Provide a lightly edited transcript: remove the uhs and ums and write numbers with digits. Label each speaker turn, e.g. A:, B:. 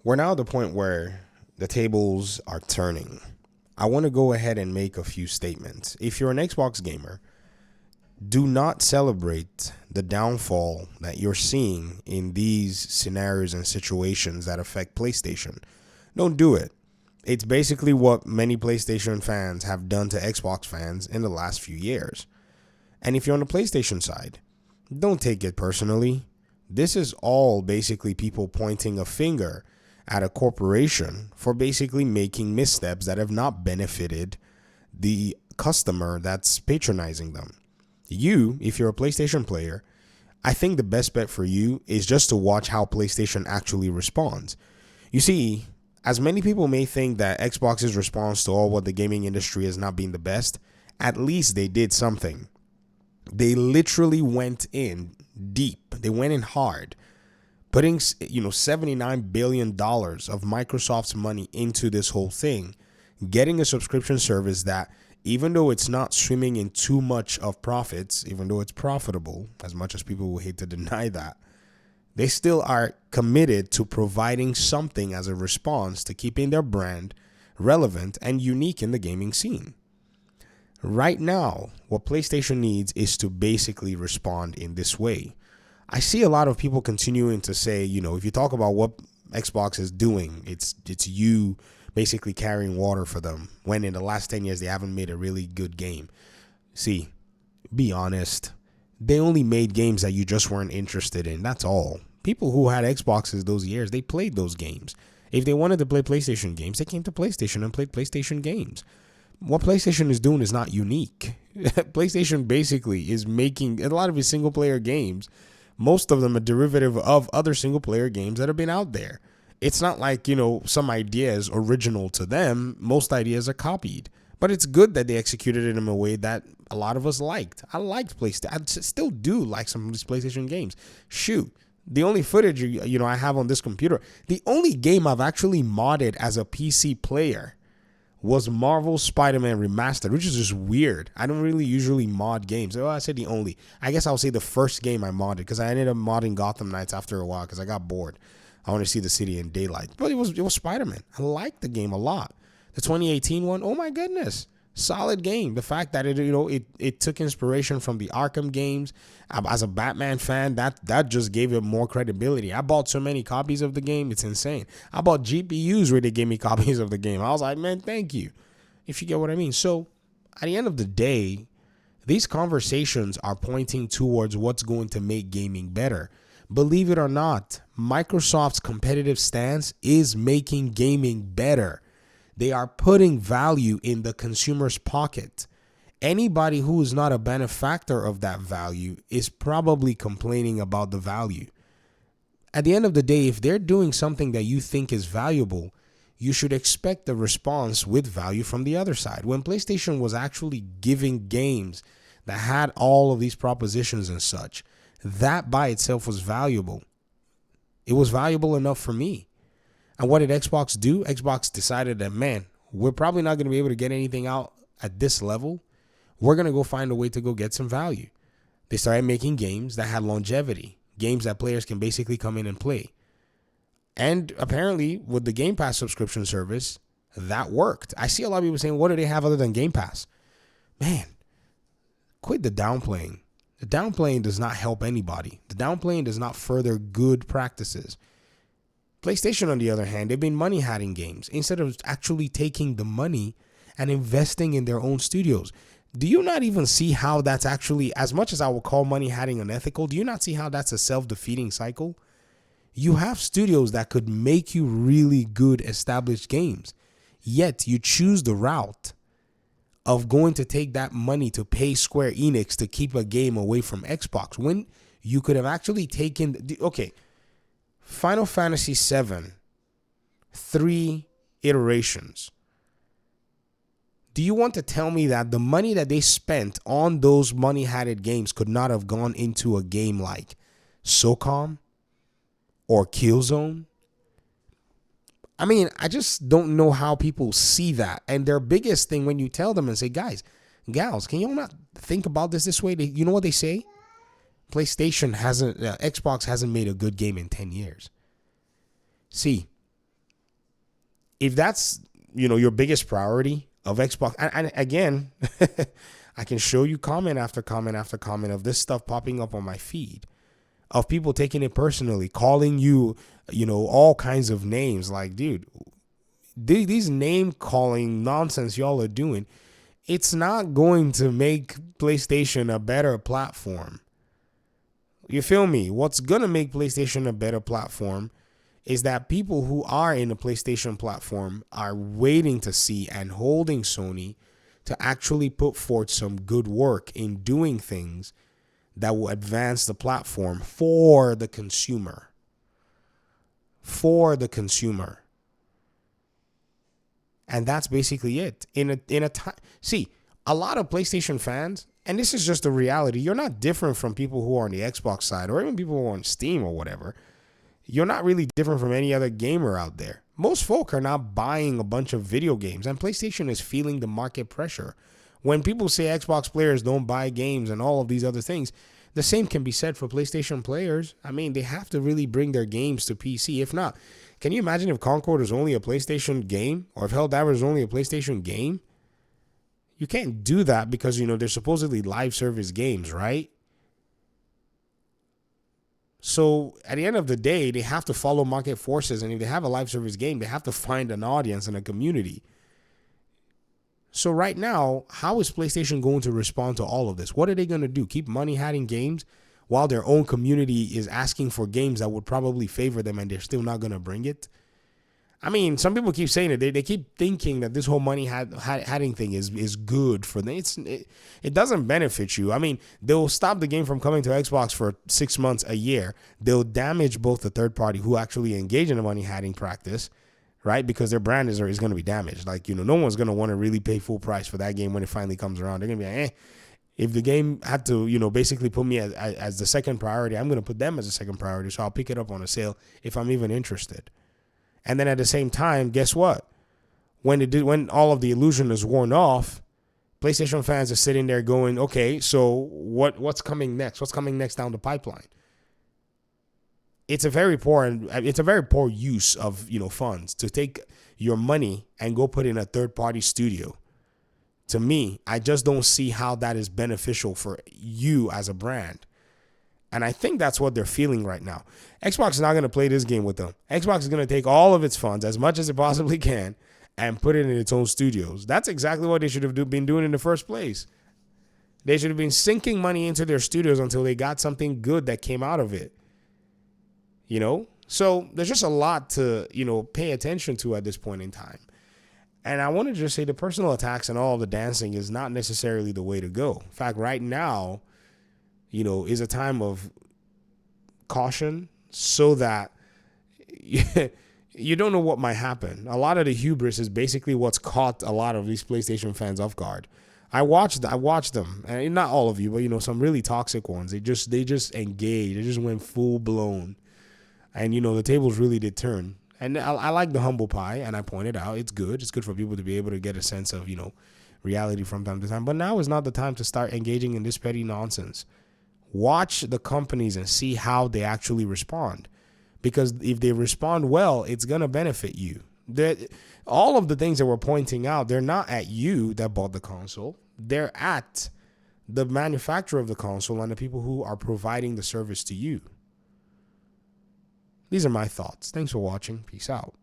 A: We're now at the point where the tables are turning. I want to go ahead and make a few statements. If you're an Xbox gamer, do not celebrate the downfall that you're seeing in these scenarios and situations that affect PlayStation. Don't do it. It's basically what many PlayStation fans have done to Xbox fans in the last few years. And if you're on the PlayStation side, don't take it personally. This is all basically people pointing a finger at a corporation for basically making missteps that have not benefited the customer that's patronizing them. You, if you're a PlayStation player, I think the best bet for you is just to watch how PlayStation actually responds. You see, as many people may think that Xbox's response to all what the gaming industry has not been the best, at least they did something. They literally went in deep. They went in hard, putting $79 billion of Microsoft's money into this whole thing, getting a subscription service that, even though it's not swimming in too much of profits, even though it's profitable, as much as people will hate to deny that, they still are committed to providing something as a response to keeping their brand relevant and unique in the gaming scene. Right now, what PlayStation needs is to basically respond in this way. I see a lot of people continuing to say, if you talk about what Xbox is doing, it's you basically carrying water for them, when in the last 10 years they haven't made a really good game. See, be honest. They only made games that you just weren't interested in. That's all. People who had Xboxes those years, they played those games. If they wanted to play PlayStation games, they came to PlayStation and played PlayStation games. What PlayStation is doing is not unique. PlayStation basically is making a lot of its single player games. Most of them a derivative of other single player games that have been out there. It's not like, some ideas original to them. Most ideas are copied. But it's good that they executed it in a way that a lot of us liked. I liked PlayStation. I still do like some of these PlayStation games. Shoot. The only footage, I have on this computer, the only game I've actually modded as a PC player was Marvel Spider-Man Remastered, which is just weird. I don't really usually mod games. Oh, I said the only. I guess I'll say the first game I modded, because I ended up modding Gotham Knights after a while because I got bored. I want to see the city in daylight. But it was Spider-Man. I liked the game a lot. The 2018 one, oh my goodness. Solid game. The fact that it took inspiration from the Arkham games. As a Batman fan, that just gave it more credibility. I bought so many copies of the game, it's insane. I bought GPUs where they gave me copies of the game. I was like, man, thank you. If you get what I mean. So at the end of the day, these conversations are pointing towards what's going to make gaming better. Believe it or not, Microsoft's competitive stance is making gaming better. They are putting value in the consumer's pocket. Anybody who is not a benefactor of that value is probably complaining about the value. At the end of the day, if they're doing something that you think is valuable, you should expect a response with value from the other side. When PlayStation was actually giving games that had all of these propositions and such, that by itself was valuable. It was valuable enough for me. And what did Xbox do? Xbox decided that, man, we're probably not going to be able to get anything out at this level. We're going to go find a way to go get some value. They started making games that had longevity, games that players can basically come in and play. And apparently, with the Game Pass subscription service, that worked. I see a lot of people saying, what do they have other than Game Pass? Man, quit the downplaying. The downplaying does not help anybody. The downplaying does not further good practices. PlayStation, on the other hand, they've been money hatting games instead of actually taking the money and investing in their own studios. Do you not even see how that's actually, as much as I will call money hatting unethical, do you not see how that's a self-defeating cycle? You have studios that could make you really good established games, yet you choose the route of going to take that money to pay Square Enix to keep a game away from Xbox when you could have actually taken, Final Fantasy VII, 3 iterations. Do you want to tell me that the money that they spent on those money-hatted games could not have gone into a game like SOCOM or Killzone? I mean, I just don't know how people see that. And their biggest thing when you tell them and say, guys, gals, can you not think about this way? You know what they say? Xbox hasn't made a good game in 10 years. See, If that's, your biggest priority of Xbox, and again, I can show you comment after comment after comment of this stuff popping up on my feed of people taking it personally, calling you, all kinds of names. Like, dude, these name calling nonsense y'all are doing, it's not going to make PlayStation a better platform. You feel me? What's going to make PlayStation a better platform is that people who are in the PlayStation platform are waiting to see and holding Sony to actually put forth some good work in doing things that will advance the platform for the consumer. For the consumer. And that's basically it. In a time, see, a lot of PlayStation fans, and this is just the reality, you're not different from people who are on the Xbox side or even people who are on Steam or whatever. You're not really different from any other gamer out there. Most folk are not buying a bunch of video games, and PlayStation is feeling the market pressure. When people say Xbox players don't buy games and all of these other things, the same can be said for PlayStation players. I mean, they have to really bring their games to PC. If not, can you imagine if Concord is only a PlayStation game, or if Helldivers is only a PlayStation game? You can't do that because, they're supposedly live service games, right? So at the end of the day, they have to follow market forces. And if they have a live service game, they have to find an audience and a community. So right now, how is PlayStation going to respond to all of this? What are they going to do? Keep money-hatting games while their own community is asking for games that would probably favor them and they're still not going to bring it? I mean, some people keep saying it. They keep thinking that this whole money-hatting thing is good for them. It doesn't benefit you. I mean, they'll stop the game from coming to Xbox for 6 months, a year. They'll damage both the third party who actually engage in a money-hatting practice, right? Because their brand is going to be damaged. Like, no one's going to want to really pay full price for that game when it finally comes around. They're going to be like, if the game had to, basically put me as the second priority, I'm going to put them as a second priority. So I'll pick it up on a sale if I'm even interested. And then at the same time, guess what? When all of the illusion is worn off, PlayStation fans are sitting there going, okay, so what's coming next? What's coming next down the pipeline? It's a very poor use of funds to take your money and go put in a third party studio. To me, I just don't see how that is beneficial for you as a brand. And I think that's what they're feeling right now. Xbox is not going to play this game with them. Xbox is going to take all of its funds, as much as it possibly can, and put it in its own studios. That's exactly what they should have been doing in the first place. They should have been sinking money into their studios until they got something good that came out of it. So there's just a lot to, pay attention to at this point in time. And I want to just say the personal attacks and all of the dancing is not necessarily the way to go. In fact, right now, is a time of caution so that you don't know what might happen. A lot of the hubris is basically what's caught a lot of these PlayStation fans off guard. I watched them, and not all of you, but some really toxic ones. They just engaged. They just went full blown, and the tables really did turn. And I like the humble pie, and I pointed out it's good. It's good for people to be able to get a sense of reality from time to time. But now is not the time to start engaging in this petty nonsense. Watch the companies and see how they actually respond. Because if they respond well, it's going to benefit you. All of the things that we're pointing out, they're not at you that bought the console. They're at the manufacturer of the console and the people who are providing the service to you. These are my thoughts. Thanks for watching. Peace out.